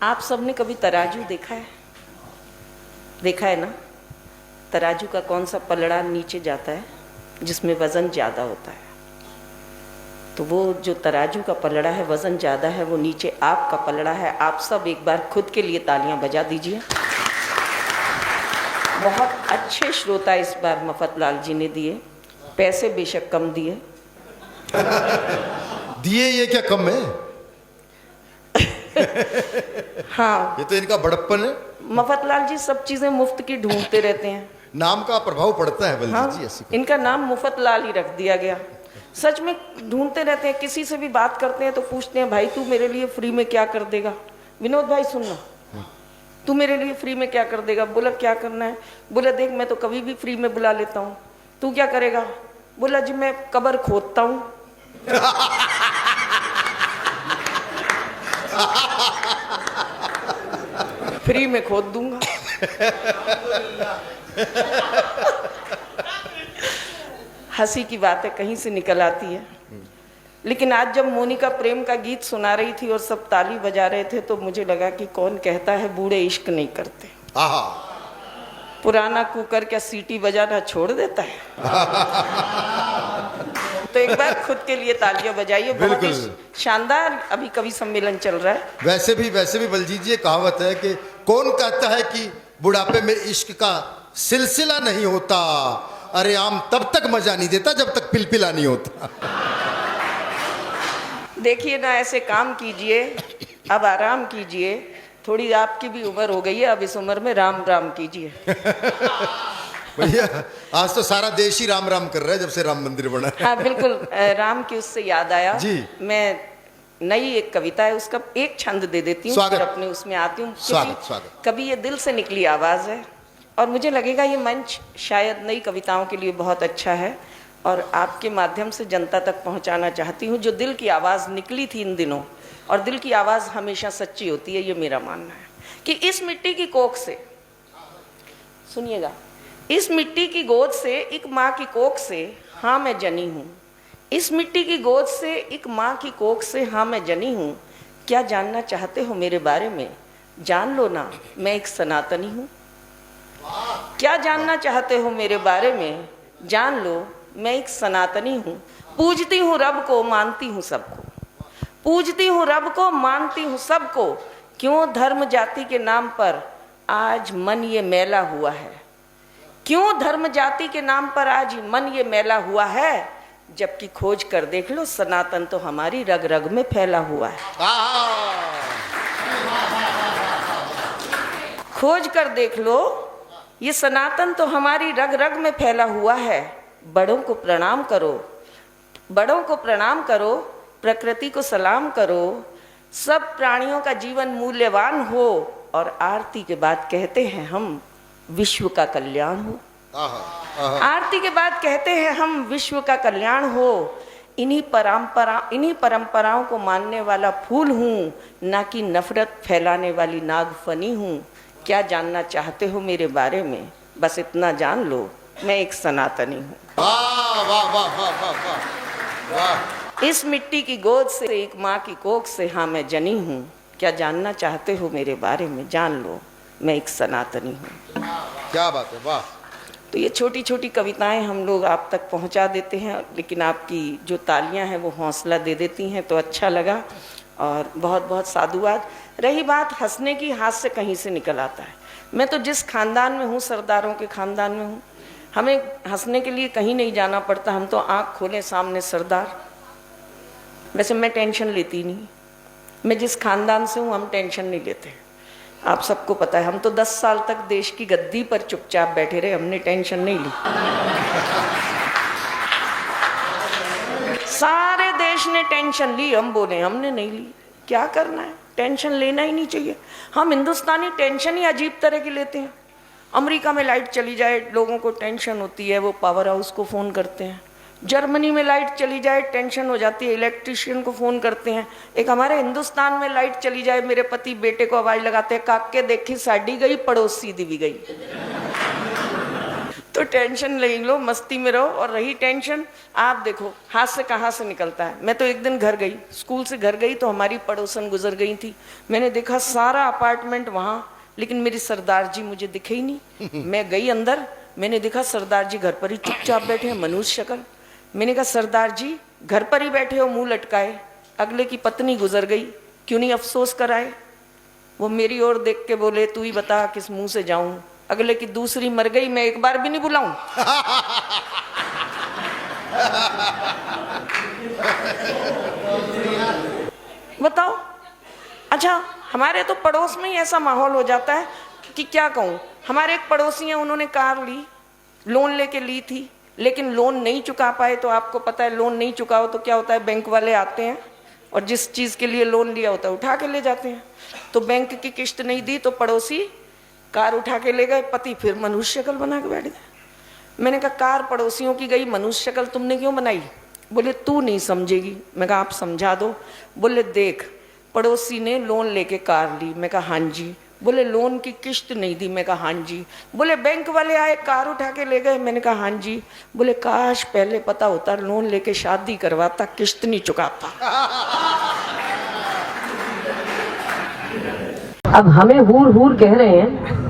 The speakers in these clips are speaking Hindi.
आप सबने कभी तराजू देखा है? देखा है ना? तराजू का कौन सा पलड़ा नीचे जाता है जिसमें वजन ज़्यादा होता है? तो वो जो तराजू का पलड़ा है, वजन ज़्यादा है, वो नीचे आपका पलड़ा है। आप सब एक बार खुद के लिए तालियां बजा दीजिए। बहुत अच्छे श्रोता इस बार मफतलाल जी ने दिए, पैसे बेशक कम दिए। दिए ये क्या कम है? हाँ, ये तो इनका बड़प्पन है। मफतलाल जी सब चीज़ें मुफ्त की ढूंढते रहते हैं। नाम का प्रभाव पड़ता है बलजीत हाँ, जी, ऐसी इनका नाम मुफतलाल ही रख दिया गया। सच में ढूंढते रहते हैं, किसी से भी बात करते हैं तो पूछते हैं भाई तू मेरे लिए फ्री में क्या कर देगा? विनोद भाई सुनना, तू मेरे लिए फ्री में क्या कर देगा? बोला क्या करना है? बोला देख मैं तो कभी भी फ्री में बुला लेता हूँ, तू क्या करेगा? बोला जी मैं कब्र खोदता हूँ। फ्री में खोद दूंगा। हंसी की बात है, कहीं से निकल आती है। लेकिन आज जब मोनिका प्रेम का गीत सुना रही थी और सब ताली बजा रहे थे तो मुझे लगा कि कौन कहता है बूढ़े इश्क नहीं करते। पुराना कुकर क्या सीटी बजाना छोड़ देता है? तो एक बार खुद के लिए तालियां बजाइए। बहुत ही शानदार अभी कवि सम्मेलन चल रहा है। वैसे भी बलजीत जी, कहावत है कि कौन कहता है कि बुढ़ापे में इश्क का सिलसिला नहीं होता। अरे आम तब तक मजा नहीं देता जब तक पिलपिला नहीं होता। देखिए ना, ऐसे काम कीजिए, अब आराम कीजिए। थोड़ी आपकी भी उम्र हो गई है, अब इस उम्र में राम राम कीजिए। भैया आज तो सारा देश ही राम राम कर रहा है जब से राम मंदिर बना। हाँ बिल्कुल, राम की उससे याद आया जी। मैं नई एक कविता है, उसका एक छंद दे देती हूँ, फिर अपने उसमें आती हूँ। स्वागत। कभी ये दिल से निकली आवाज़ है और मुझे लगेगा ये मंच शायद नई कविताओं के लिए बहुत अच्छा है और आपके माध्यम से जनता तक पहुँचाना चाहती हूँ। जो दिल की आवाज़ निकली थी इन दिनों, और दिल की आवाज़ हमेशा सच्ची होती है, ये मेरा मानना है कि इस मिट्टी की कोख से, सुनिएगा, इस मिट्टी की गोद से, एक माँ की कोख से हाँ मैं जनी हूँ। इस मिट्टी की गोद से, एक माँ की कोख से हाँ मैं जनी हूँ। क्या जानना चाहते हो मेरे बारे में? जान लो ना, मैं एक सनातनी हूँ। क्या जानना चाहते हो मेरे बारे में? जान लो, मैं एक सनातनी हूँ। पूजती हूँ रब को, मानती हूँ सबको। पूजती हूँ रब को, मानती हूँ सबको। क्यों धर्म जाति के नाम पर आज मन ये मैला हुआ है? क्यों धर्म जाति के नाम पर आज मन ये मैला हुआ है? जबकि खोज कर देख लो, सनातन तो हमारी रग रग में फैला हुआ है। खोज कर देख लो, ये सनातन तो हमारी रग रग में फैला हुआ है। बड़ों को प्रणाम करो, बड़ों को प्रणाम करो, प्रकृति को सलाम करो। सब प्राणियों का जीवन मूल्यवान हो और आरती के बाद कहते हैं हम विश्व का कल्याण हो। आरती के बाद कहते हैं हम विश्व का कल्याण हो। इन्हीं परंपराओं को मानने वाला फूल हूँ, ना कि नफरत फैलाने वाली नागफनी हूँ। क्या जानना चाहते हो मेरे बारे में? बस इतना जान लो, मैं एक सनातनी हूँ। इस मिट्टी की गोद से, एक माँ की कोख से हाँ मैं जनी हूँ। क्या जानना चाहते हो मेरे बारे में? जान लो, मैं एक सनातनी हूँ। क्या बात है, वाह। तो ये छोटी छोटी कविताएं हम लोग आप तक पहुंचा देते हैं, लेकिन आपकी जो तालियां हैं वो हौसला दे देती हैं, तो अच्छा लगा और बहुत बहुत साधुवाद। रही बात हंसने की, हाथ से कहीं से निकल आता है। मैं तो जिस खानदान में हूँ, सरदारों के खानदान में हूँ, हमें हंसने के लिए कहीं नहीं जाना पड़ता। हम तो आँख खोले सामने सरदार। वैसे मैं टेंशन लेती नहीं, मैं जिस खानदान से हूँ हम टेंशन नहीं लेते। आप सबको पता है, हम तो 10 साल तक देश की गद्दी पर चुपचाप बैठे रहे, हमने टेंशन नहीं ली। सारे देश ने टेंशन ली, हम बोले हमने नहीं ली। क्या करना है, टेंशन लेना ही नहीं चाहिए। हम हिंदुस्तानी टेंशन ही अजीब तरह की लेते हैं। अमेरिका में लाइट चली जाए लोगों को टेंशन होती है, वो पावर हाउस को फ़ोन करते हैं। जर्मनी में लाइट चली जाए टेंशन हो जाती है, इलेक्ट्रिशियन को फ़ोन करते हैं। एक हमारे हिंदुस्तान में लाइट चली जाए, मेरे पति बेटे को आवाज़ लगाते हैं, काके देखी साड़ी गई, पड़ोसी दी भी गई। तो टेंशन नहीं लो, मस्ती में रहो। और रही टेंशन, आप देखो हाथ से कहाँ से निकलता है। मैं तो एक दिन घर गई, स्कूल से घर गई तो हमारी पड़ोसन गुजर गई थी। मैंने देखा सारा अपार्टमेंट वहाँ, लेकिन मेरी सरदार जी मुझे दिखे ही नहीं। मैं गई अंदर, मैंने देखा सरदार जी घर पर ही चुपचाप बैठे हैं, मनुष्य शक्ल। मैंने कहा सरदार जी घर पर ही बैठे हो मुंह लटकाए, अगले की पत्नी गुजर गई, क्यों नहीं अफसोस कराए। वो मेरी ओर देख के बोले तू ही बता किस मुंह से जाऊं, अगले की दूसरी मर गई, मैं एक बार भी नहीं बुलाऊं। बताओ। अच्छा, हमारे तो पड़ोस में ही ऐसा माहौल हो जाता है कि क्या कहूं। हमारे एक पड़ोसी हैं, उन्होंने कार ली, लोन लेके ली थी, लेकिन लोन नहीं चुका पाए। तो आपको पता है लोन नहीं चुकाओ तो क्या होता है, बैंक वाले आते हैं और जिस चीज के लिए लोन लिया होता है उठा के ले जाते हैं। तो बैंक की किस्त नहीं दी तो पड़ोसी कार उठा के ले गए, पति फिर मनुष्य शक्ल बना के बैठ गए। मैंने कहा कार पड़ोसियों की गई, मनुष्य शक्ल तुमने क्यों बनाई। बोले तू नहीं समझेगी। मैं कहा आप समझा दो। बोले देख, पड़ोसी ने लोन लेके कार ली। मैं कहा हाँ जी। बोले लोन की किस्त नहीं दी। मैं कहा हाँ जी। बोले बैंक वाले आए कार उठा के ले गए। मैंने कहा हाँ जी। बोले काश पहले पता होता, लोन लेके शादी करवाता, किस्त नहीं चुकाता। अब हमें हूर हूर कह रहे हैं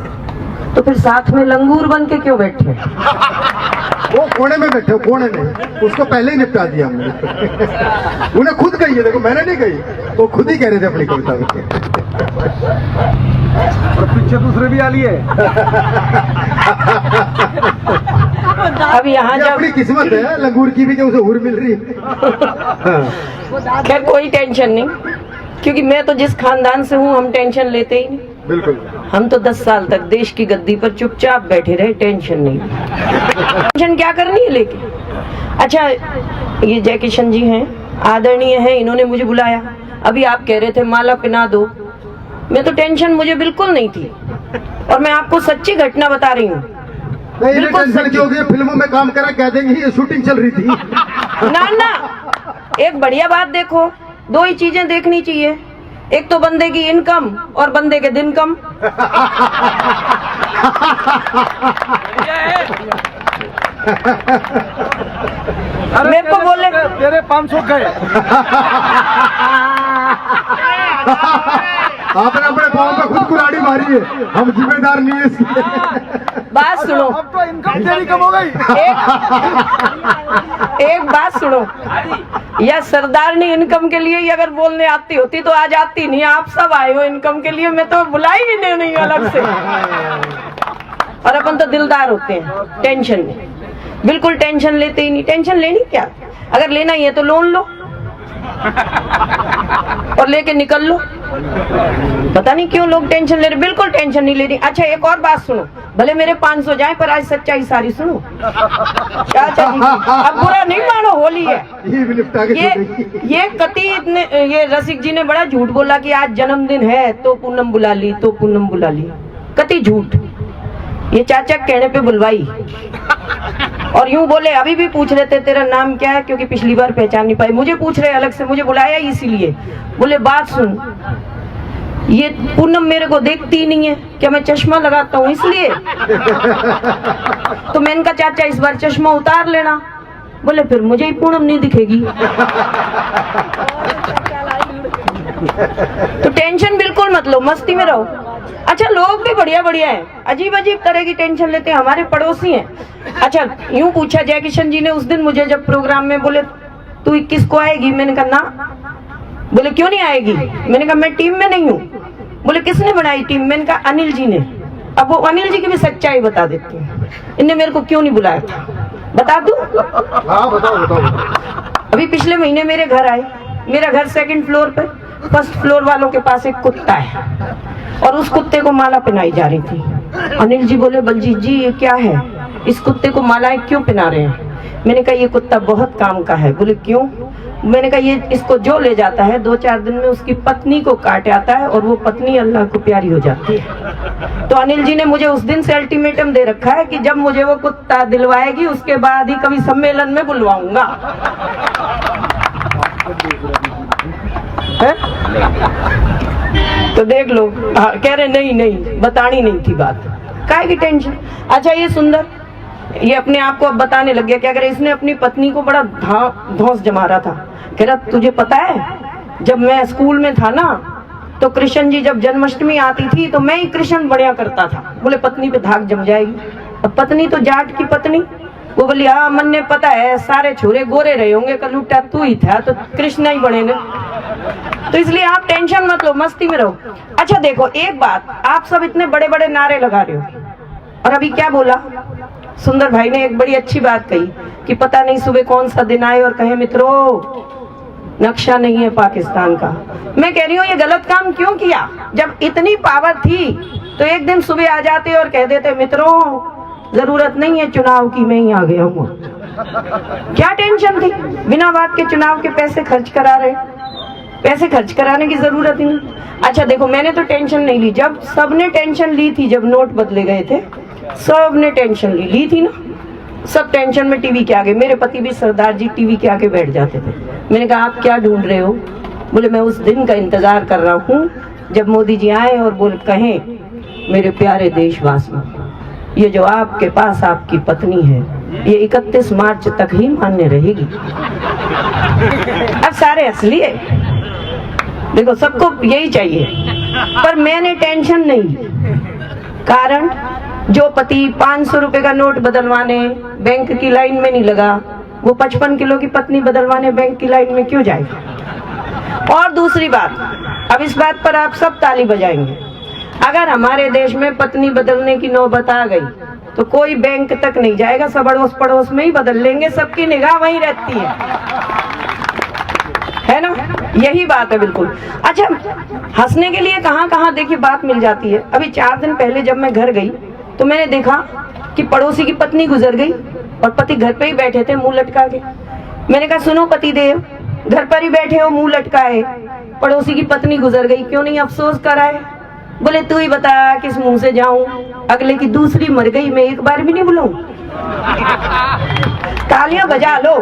तो फिर साथ में लंगूर बन के क्यों बैठे। वो कोने में बैठे हो, कोने में, उसको पहले ही निपटा दिया हमने। उन्हें खुद कही है, देखो मैंने नहीं कही, वो खुद ही कह रहे थे अपनी कविता में। और पीछे दूसरे भी आ लिए। अब यहाँ जब अपनी किस्मत है लंगूर की भी, कि उसे हूर मिल रही है। खैर कोई टेंशन नहीं, क्योंकि मैं तो जिस खानदान से हूँ हम टेंशन लेते ही नहीं। बिल्कुल। हम तो 10 साल तक देश की गद्दी पर चुपचाप बैठे रहे, टेंशन नहीं। टेंशन क्या करनी है लेके। अच्छा, ये जय किशन जी हैं, आदरणीय हैं, इन्होंने मुझे बुलाया। अभी आप कह रहे थे माला पिना दो, मैं तो टेंशन मुझे बिल्कुल नहीं थी। और मैं आपको सच्ची घटना बता रही हूँ। टेंशन क्यों होगी, फिल्मों में काम करा कह देंगे ये शूटिंग चल रही थी। ना ना, एक बढ़िया बात देखो, दो ही चीजें देखनी चाहिए, एक तो बंदे की इनकम और बंदे के दिन कम। मेरे को बोले तेरे 500 गए। आपने अपने पाँव पे खुद कुल्हाड़ी मारी है, हम जिम्मेदार नहीं है इसकी। बात सुनो, अब तो इनकम तेरी कम हो गई। एक बात सुनो, या सरदारनी इनकम के लिए ही अगर बोलने आती होती तो आज आती नहीं। आप सब आए हो इनकम के लिए, मैं तो बुलाई ही नहीं अलग से। और अपन तो दिलदार होते हैं, टेंशन नहीं, बिल्कुल टेंशन लेते ही नहीं। टेंशन लेनी क्या, अगर लेना ही है तो लोन लो और लेके निकल लो। पता नहीं क्यों लोग टेंशन ले रहे, बिल्कुल टेंशन नहीं लेनी। अच्छा एक और बात सुनो, भले मेरे 500 जाए पर आज सच्चाई सारी सुनो। क्या चाहिए, अब बुरा नहीं मानो, होली है। ये कति इतने, ये रसिक जी ने बड़ा झूठ बोला कि आज जन्मदिन है तो पूनम बुला ली, तो पूनम बुला ली। कति झूठ, ये चाचा कहने पे बुलवाई। और यूं बोले, अभी भी पूछ रहे थे तेरा नाम क्या है, क्योंकि पिछली बार पहचान नहीं पाए। मुझे पूछ रहे अलग से, मुझे बुलाया इसीलिए। बोले बात सुन, ये पूनम मेरे को देखती नहीं है, क्या मैं चश्मा लगाता हूँ इसलिए। तो मैंने कहा चाचा इस बार चश्मा उतार लेना। बोले फिर मुझे ही पूनम नहीं दिखेगी। तो टेंशन बिल्कुल मत लो, मस्ती में रहो। अच्छा लोग भी बढ़िया बढ़िया है, अजीब अजीब तरह की टेंशन लेते हैं, हमारे पड़ोसी हैं। अच्छा यूं पूछा जय किशन जी ने उस दिन मुझे जब प्रोग्राम में, बोले तू 21 को आएगी, मैंने कहा ना। बोले क्यों नहीं आएगी, मैंने कहा मैं टीम में नहीं हूँ। बोले किसने बनाई टीम, मैंने कहा अनिल जी ने। अब वो अनिल जी की भी सच्चाई बता देती हूँ, इनने मेरे को क्यों नहीं बुलाया था, बता दूं? हाँ बताओ बताओ। अभी पिछले महीने मेरे घर आए, मेरा घर 2nd फ्लोर पे, 1st फ्लोर वालों के पास एक कुत्ता है और उस कुत्ते को माला पहनाई जा रही थी। अनिल जी बोले बलजीत जी ये क्या है, इस कुत्ते को मालाएं क्यों पहना रहे हैं। मैंने कहा ये कुत्ता बहुत काम का है। बोले क्यों, मैंने कहा ये इसको जो ले जाता है 2-4 दिन में उसकी पत्नी को काट आता है और वो पत्नी अल्लाह को प्यारी हो जाती है। तो अनिल जी ने मुझे उस दिन से अल्टीमेटम दे रखा है कि जब मुझे वो कुत्ता दिलवाएगी उसके बाद ही कभी सम्मेलन में बुलवाऊंगा। तो देख लो, कह रहे नहीं नहीं बतानी नहीं थी बात, काहे की टेंशन। अच्छा ये सुंदर, ये अपने आप को अब बताने लग गया कि अगर इसने अपनी पत्नी को बड़ा धौंस जमा रहा था। कह रहा तुझे पता है जब मैं स्कूल में था ना तो कृष्ण जी जब जन्माष्टमी आती थी तो मैं ही कृष्ण बढ़िया करता था। बोले पत्नी पे धाक जम जाएगी। अब पत्नी तो जाट की पत्नी, वो बोली हाँ मन ने पता है सारे छोरे गोरे रहे होंगे, कलूटा तू ही था तो कृष्ण ही बनेंगे। तो इसलिए आप टेंशन मत लो, मस्ती में रहो। अच्छा देखो एक बात, आप सब इतने बड़े बड़े नारे लगा रहे हो और अभी क्या बोला सुंदर भाई ने, एक बड़ी अच्छी बात कही कि पता नहीं सुबह कौन सा दिन आए और कहे मित्रों नक्शा नहीं है पाकिस्तान का। मैं कह रही हूँ ये गलत काम क्यों किया? जब इतनी पावर थी तो एक दिन सुबह आ जाते और कह देते मित्रों जरूरत नहीं है चुनाव की, मैं ही आ गया हूँ। क्या टेंशन थी? बिना बात के चुनाव के पैसे खर्च करा रहे, पैसे खर्च कराने की जरूरत ही नहीं। अच्छा देखो मैंने तो टेंशन नहीं ली, जब सबने टेंशन ली थी, जब नोट बदले गए थे सबने टेंशन ली थी ना, सब टेंशन में टीवी के आगे। मेरे पति भी सरदार जी टीवी के आगे बैठ जाते थे। मैंने कहा आप क्या ढूंढ रहे हो? बोले मैं उस दिन का इंतजार कर रहा हूँ जब मोदी जी आए और बोल कहें मेरे प्यारे देशवासियों ये जो आपके पास आपकी पत्नी है ये 31 मार्च तक ही मान्य रहेगी। अब सारे हंस लिए, देखो सबको यही चाहिए, पर मैंने टेंशन नहीं ली। कारण जो पति 500 रुपए का नोट बदलवाने बैंक की लाइन में नहीं लगा, वो 55 किलो की पत्नी बदलवाने बैंक की लाइन में क्यों जाएगा? और दूसरी बात, अब इस बात पर आप सब ताली बजाएंगे, अगर हमारे देश में पत्नी बदलने की नौबत आ गई तो कोई बैंक तक नहीं जाएगा, सब अड़ोस पड़ोस में ही बदल लेंगे, सबकी निगाह वहीं रहती है ना? यही बात है बिल्कुल। अच्छा हंसने के लिए कहाँ कहाँ देखिए बात मिल जाती है। अभी 4 दिन पहले जब मैं घर गई तो मैंने देखा कि पड़ोसी की पत्नी गुजर गई और पति घर पे ही बैठे थे मुंह लटका के। मैंने कहा सुनो पति देव, घर पर ही बैठे हो मुंह लटकाए, पड़ोसी की पत्नी गुजर गई, क्यों नहीं अफसोस कराए? बोले तू ही बता किस मुंह से जाऊं, अगले की दूसरी मर गई मैं एक बार भी नहीं बुलाऊं। तालियां बजा लो,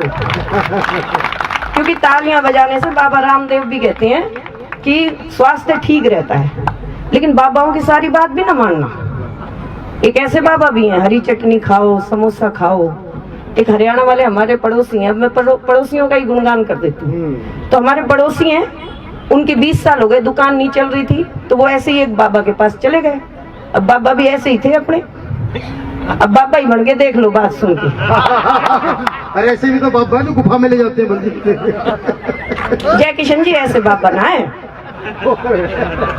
क्योंकि तालियां बजाने से बाबा रामदेव भी कहते हैं कि स्वास्थ्य ठीक रहता है। लेकिन बाबाओं की सारी बात भी ना मानना। एक ऐसे बाबा भी हैं हरी चटनी खाओ समोसा खाओ। एक हरियाणा वाले हमारे पड़ोसी हैं, अब मैं पड़ोसियों का ही गुणगान कर देती हूँ। तो हमारे पड़ोसी हैं, उनकी 20 साल हो गए, दुकान नहीं चल रही थी तो वो ऐसे ही एक बाबा के पास चले गए। अब बाबा भी ऐसे ही थे अपने, अब बाबा ही बन के देख लो बात सुन के। अरे ऐसे भी तो बाबा तो गुफा में ले जाते हैं। जय किशन जी ऐसे बाबा ना है,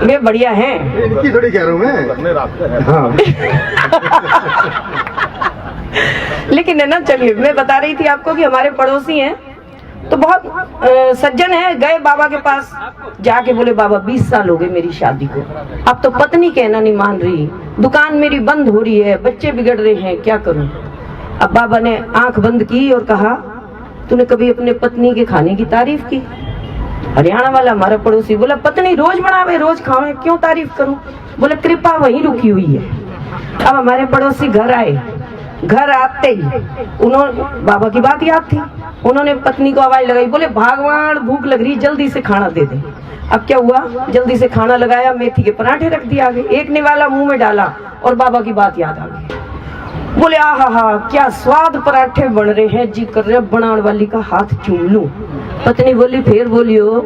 वे बढ़िया हैं। इनकी थोड़ी कह रहा हूँ मैं। हाँ। लेकिन है ना, चलिए मैं बता रही थी आपको कि हमारे पड़ोसी हैं तो बहुत सज्जन है। गए बाबा के पास, जाके बोले बाबा 20 साल हो गए मेरी शादी को, अब तो पत्नी कहना नहीं मान रही, दुकान मेरी बंद हो रही है, बच्चे बिगड़ रहे हैं, क्या करूं? अब बाबा ने आंख बंद की और कहा तूने कभी अपने पत्नी के खाने की तारीफ की? हरियाणा वाला हमारा पड़ोसी बोला पत्नी रोज बनावे रोज खावे, क्यों तारीफ करूं? बोले कृपा वहीं रुकी हुई है। अब हमारे पड़ोसी घर आए, घर आते ही उन्होंने, बाबा की बात याद थी, उन्होंने पत्नी को आवाज लगाई, बोले भगवान भूख लग रही जल्दी से खाना दे दे। अब क्या हुआ, जल्दी से खाना लगाया, मेथी के पराठे रख दिया आगे, एक निवाला मुंह में डाला और बाबा की बात याद आ गई। बोले आहा हा क्या स्वाद पराठे बन रहे हैं, जी कर रहे बनाने वाली का हाथ चूम लूं। पत्नी बोली फिर बोलियो।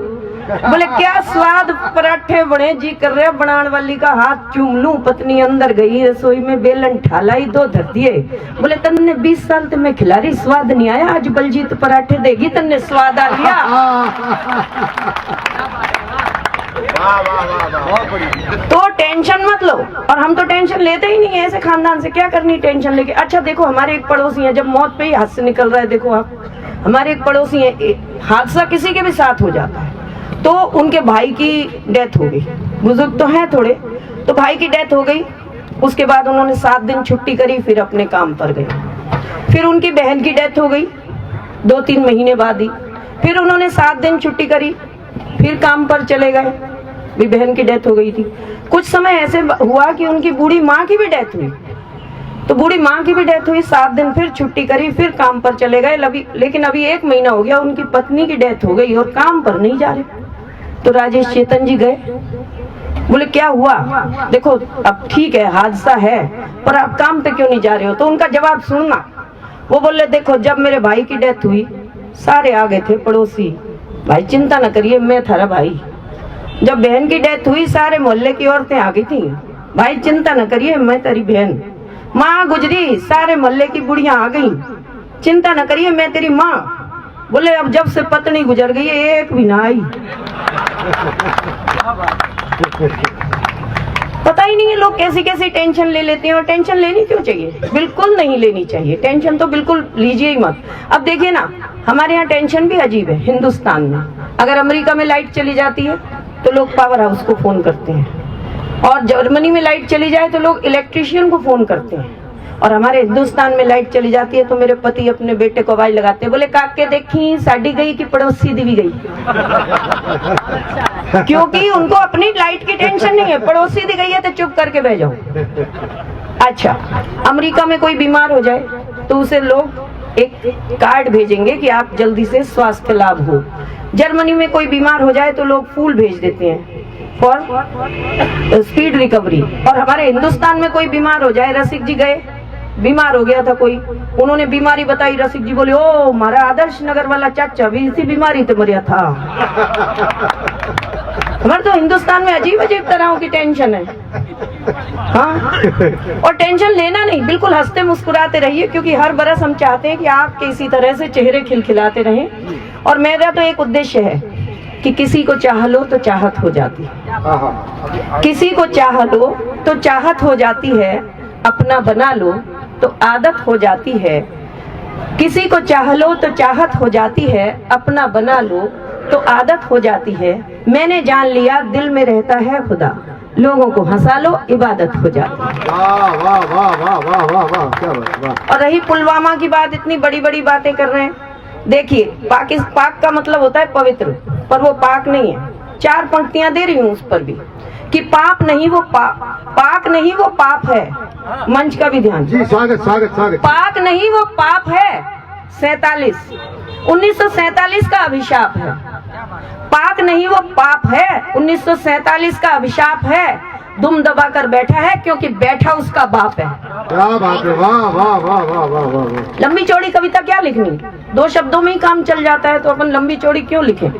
बोले क्या स्वाद पराठे बने, जी कर रहे बनाने वाली का हाथ चूम लूं। पत्नी अंदर गई रसोई में, बेलन ठालाई, 2 धर दिए। बोले तन्ने 20 साल तो मैं खिला रही, स्वाद नहीं आया, आज बलजीत पराठे देगी तन्ने स्वाद आ गया। तो टेंशन मत लो, और हम तो टेंशन लेते ही नहीं है ऐसे खानदान से, क्या करनी टेंशन लेके। अच्छा देखो हमारे एक पड़ोसी हैं, जब मौत पे ही हाथ से निकल रहा है, देखो आप हमारे एक पड़ोसी हैं, हादसा किसी के भी साथ हो जाता है तो उनके भाई की डेथ हो गई, बुजुर्ग तो हैं थोड़े, तो भाई की डेथ हो गई। उसके बाद उन्होंने 7 दिन छुट्टी करी, फिर अपने काम पर गए। फिर उनकी बहन की डेथ हो गई 2-3 महीने बाद ही, फिर उन्होंने 7 दिन छुट्टी करी, फिर काम पर चले गए, भी बहन की डेथ हो गई थी। कुछ समय ऐसे हुआ कि उनकी बूढ़ी माँ की भी डेथ हुई, तो बूढ़ी माँ की भी डेथ हुई, 7 दिन फिर छुट्टी करी, फिर काम पर चले गए। लेकिन अभी 1 महीना हो गया उनकी पत्नी की डेथ हो गई और काम पर नहीं जा रहे। तो राजेश चेतन जी गए, बोले क्या हुआ? देखो अब ठीक है हादसा है, पर आप काम पे क्यों नहीं जा रहे हो? तो उनका जवाब सुनना, वो बोले देखो जब मेरे भाई की डेथ हुई सारे आ गए थे पड़ोसी, भाई चिंता न करिए मैं थारा भाई। जब बहन की डेथ हुई सारे मोहल्ले की औरतें आ गई थी, भाई चिंता न करिए मैं तेरी बहन। माँ गुजरी सारे मोहल्ले की बुढ़िया आ गई, चिंता न करिए मैं तेरी माँ। बोले अब जब से पत्नी गुजर गई एक भी ना आई। पता ही नहीं है लोग कैसी कैसी टेंशन ले लेते हैं, और टेंशन लेनी क्यों चाहिए? बिल्कुल नहीं लेनी चाहिए टेंशन, तो बिल्कुल लीजिए ही मत। अब देखिए ना हमारे यहाँ टेंशन भी अजीब है हिंदुस्तान में। अगर अमेरिका में लाइट चली जाती है तो लोग पावर हाउस को फोन करते हैं, और जर्मनी में लाइट चली जाए तो लोग इलेक्ट्रिशियन को फोन करते हैं, और हमारे हिंदुस्तान में लाइट चली जाती है तो मेरे पति अपने बेटे को आवाज लगाते हैं, बोले काके देखी साड़ी गई कि पड़ोसी दी भी गई। क्योंकि उनको अपनी लाइट की टेंशन नहीं है, पड़ोसी दी गई है तो चुप करके बह जाओ। अच्छा, अमेरिका में कोई बीमार हो जाए तो उसे लोग एक कार्ड भेजेंगे कि आप जल्दी से स्वास्थ्य लाभ हो। जर्मनी में कोई बीमार हो जाए तो लोग फूल भेज देते हैं फॉर स्पीड रिकवरी। और हमारे हिंदुस्तान में कोई बीमार हो जाए, रसिक जी गए बीमार हो गया था कोई, उन्होंने बीमारी बताई, रसिक जी बोले ओ हमारा आदर्श नगर वाला चाचा भी इसी बीमारी से मरिया था। हमारे तो हिंदुस्तान में अजीब अजीब तरह की टेंशन है। हाँ, और टेंशन लेना नहीं, बिल्कुल हंसते मुस्कुराते रहिए, क्योंकि हर बरस हम चाहते हैं कि आप किसी तरह से चेहरे खिलखिलाते रहें। और मेरा तो एक उद्देश्य है कि किसी को चाह लो तो चाहत हो जाती है, किसी को चाह लो तो चाहत हो जाती है, अपना बना लो तो आदत हो जाती है। किसी को चाह लो तो चाहत हो जाती है, अपना बना लो तो आदत हो जाती है। मैंने जान लिया दिल में रहता है खुदा, लोगों को हंसा लो इबादत हो जाती है। वाह वाह वाह वाह वाह वाह वाह, क्या बात, वाह। और रही पुलवामा की बात, इतनी बड़ी बड़ी बातें कर रहे हैं। देखिए पाक का मतलब होता है पवित्र, पर वो पाक नहीं है। 4 पंक्तियां दे रही हूँ उस पर भी कि पाप नहीं वो पाक नहीं वो पाप है। मंच का भी ध्यान जी, स्वागत स्वागत स्वागत। पाक नहीं वो पाप है। 1947 का अभिशाप है। पाक नहीं वो पाप है, 1947 का अभिशाप है। दुम दबा कर बैठा है क्योंकि बैठा उसका बाप है। क्या बात है, वाह वाह वाह वाह वाह वाह। लंबी चौड़ी कविता क्या लिखनी, 2 शब्दों में ही काम चल जाता है, तो अपन लंबी चौड़ी क्यों लिखें?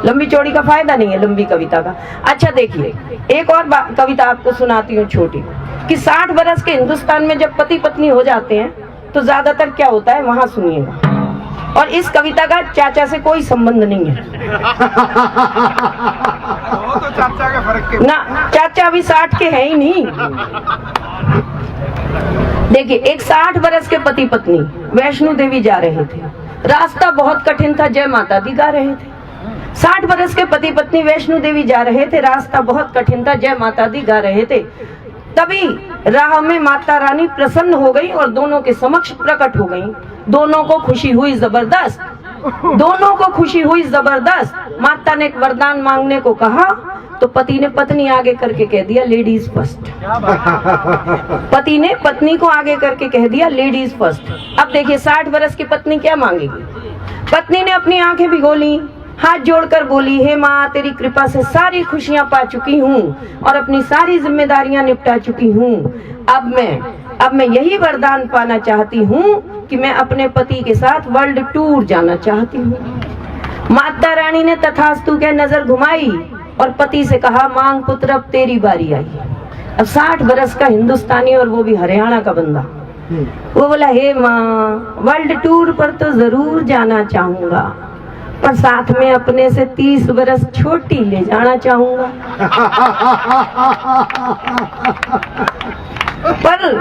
लंबी चौड़ी का फायदा नहीं है लंबी कविता का। अच्छा देखिए एक और कविता आपको सुनाती हूँ छोटी, कि 60 बरस के हिंदुस्तान में जब पति पत्नी हो जाते हैं तो ज्यादातर क्या होता है वहां सुनिएगा। और इस कविता का चाचा से कोई संबंध नहीं है। तो चाचा के फर्क के ना, चाचा अभी 60 के हैं ही नहीं। देखिए एक 60 बरस के पति पत्नी वैष्णो देवी जा रहे थे, रास्ता बहुत कठिन था, जय माता दी गा रहे थे। 60 बरस के पति पत्नी वैष्णो देवी जा रहे थे, रास्ता बहुत कठिन था, जय माता दी गा रहे थे। तभी राह में माता रानी प्रसन्न हो गई और दोनों के समक्ष प्रकट हो गई। दोनों को खुशी हुई जबरदस्त, दोनों को खुशी हुई जबरदस्त। माता ने एक वरदान मांगने को कहा तो पति ने पत्नी आगे करके कह दिया लेडीज फर्स्ट। पति ने पत्नी को आगे करके कह दिया लेडीज फर्स्ट। अब देखिए 60 बरस की पत्नी क्या मांगेगी। पत्नी ने अपनी आंखें भिगो ली, हाथ जोड़कर बोली हे माँ तेरी कृपा से सारी खुशियां पा चुकी हूँ और अपनी सारी जिम्मेदारियां निपटा चुकी हूँ। अब मैं यही वरदान पाना चाहती हूँ कि मैं अपने पति के साथ वर्ल्ड टूर जाना चाहती हूँ। माता रानी ने तथास्तु के नजर घुमाई और पति से कहा मांग पुत्र अब तेरी बारी आई। अब 60 बरस का हिंदुस्तानी और वो भी हरियाणा का बंदा, वो बोला हे माँ वर्ल्ड टूर पर तो जरूर जाना चाहूंगा, पर साथ में अपने से 30 बरस छोटी ले जाना चाहूंगा। पर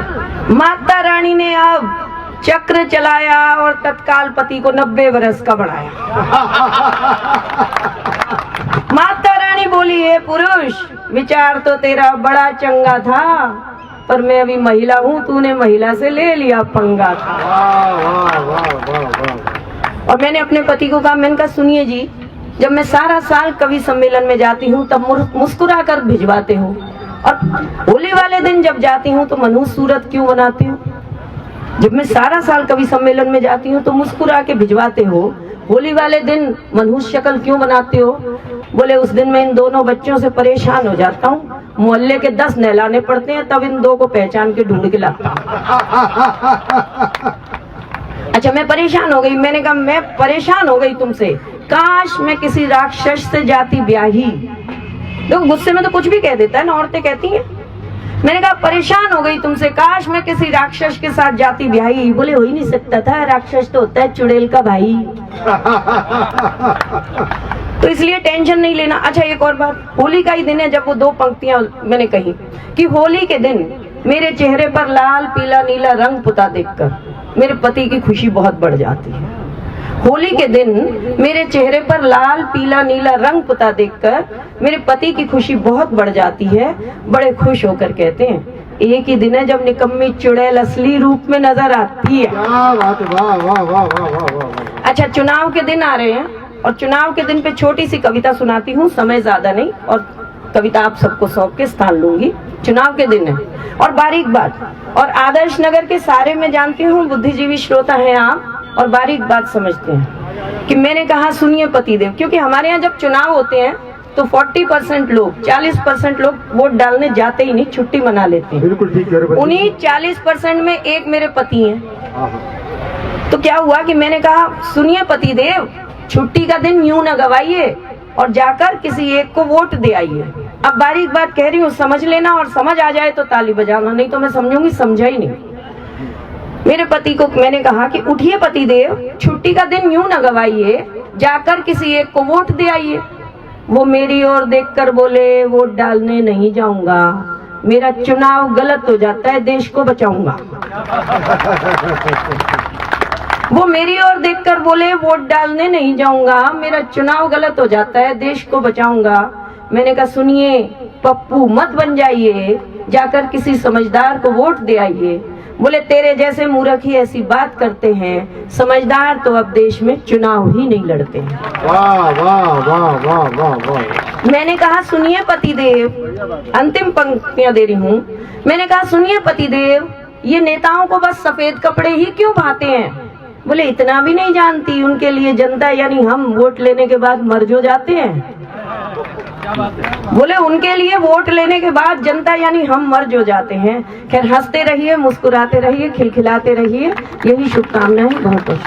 माता रानी ने अब चक्र चलाया और तत्काल पति को 90 बरस का बढ़ाया। माता रानी बोली हे पुरुष विचार तो तेरा बड़ा चंगा था, पर मैं अभी महिला हूँ, तूने महिला से ले लिया पंगा था। और मैंने अपने पति को कहा, मैंने कहा सुनिए जी, जब मैं सारा साल कवि सम्मेलन में जाती हूँ तब मुस्कुरा कर भिजवाते हो, और होली वाले दिन जब जाती हूँ तो मनहूस सूरत क्यों बनाती हूँ? जब मैं सारा साल कवि सम्मेलन में जाती हूँ तो मुस्कुरा के भिजवाते हो, होली वाले दिन मनहूस शक्ल क्यों बनाते हो? बोले उस दिन मैं इन दोनों बच्चों से परेशान हो जाता हूँ, मोहल्ले के 10 नहलाने पड़ते हैं, तब इन 2 को पहचान के ढूंढ के लाता हूँ। अच्छा, मैं परेशान हो गई। मैंने कहा मैं परेशान हो गई तुमसे, काश मैं किसी राक्षस से जाती ब्याही। देखो गुस्से में तो कुछ भी कह देता है ना, औरतें कहती हैं। मैंने कहा परेशान हो गई तुमसे, काश मैं किसी राक्षस के साथ जाती ब्याही। बोले हो ही नहीं सकता था, राक्षस तो होता है चुड़ैल का भाई। तो इसलिए टेंशन नहीं लेना। अच्छा एक और बात, होली का ही दिन है जब वो 2 पंक्तियां मैंने कही कि होली के दिन मेरे चेहरे पर लाल पीला नीला रंग पुता देखकर मेरे पति की खुशी बहुत बढ़ जाती है। होली के दिन मेरे चेहरे पर लाल पीला नीला रंग पुता देखकर मेरे पति की खुशी बहुत बढ़ जाती है। बड़े खुश होकर कहते हैं एक ही दिन है जब निकम्मी चुड़ैल असली रूप में नजर आती है। क्या बात, वाह वाह वाह वाह वाह वाह। अच्छा, चुनाव के दिन आ रहे हैं और चुनाव के दिन पे छोटी सी कविता सुनाती हूँ, समय ज्यादा नहीं, और कविता आप सबको सौंप के स्थान लूंगी। चुनाव के दिन है और बारीक बात, और आदर्श नगर के सारे मैं जानती हूँ बुद्धिजीवी श्रोता हैं आप, और बारीक बात समझते हैं कि मैंने कहा सुनिए पतिदेव, क्योंकि हमारे यहाँ जब चुनाव होते हैं तो 40% लोग, 40% लोग वोट डालने जाते ही नहीं, छुट्टी मना लेते हैं। बिल्कुल ठीक है। उन्हीं 40% में एक मेरे पति हैं। तो क्या हुआ कि मैंने कहा सुनिए पतिदेव, छुट्टी का दिन यूं न गवाइए और जाकर किसी एक को वोट दे आइए। अब बारीक बात कह रही हूँ, समझ लेना, और समझ आ जाए तो ताली बजाना, नहीं तो मैं समझूंगी समझा ही नहीं। मेरे पति को मैंने कहा कि उठिए पतिदेव, छुट्टी का दिन यूं न गवाइए, जाकर किसी एक को वोट दे आइए। वो मेरी ओर देखकर बोले वोट डालने नहीं जाऊंगा, मेरा चुनाव गलत हो जाता है, देश को बचाऊंगा। वो मेरी ओर देखकर बोले वोट डालने नहीं जाऊंगा, मेरा चुनाव गलत हो जाता है, देश को बचाऊंगा। मैंने कहा सुनिए पप्पू मत बन जाइए, जाकर किसी समझदार को वोट दे आइए। बोले तेरे जैसे मूर्ख ही ऐसी बात करते हैं, समझदार तो अब देश में चुनाव ही नहीं लड़ते हैं। वाह वाह वाह वाह वाह वाह। मैंने कहा सुनिए पतिदेव, अंतिम पंक्तियां दे रही हूँ। मैंने कहा सुनिए पतिदेव, ये नेताओं को बस सफेद कपड़े ही क्यों भाते हैं? बोले इतना भी नहीं जानती, उनके लिए जनता यानी हम वोट लेने के बाद मर्ज हो जाते हैं। बोले उनके लिए वोट लेने के बाद जनता यानी हम मर्ज हो जाते हैं। खैर हंसते रहिए, मुस्कुराते रहिए, खिलखिलाते रहिए, यही शुभकामनाएं। बहुत बहुत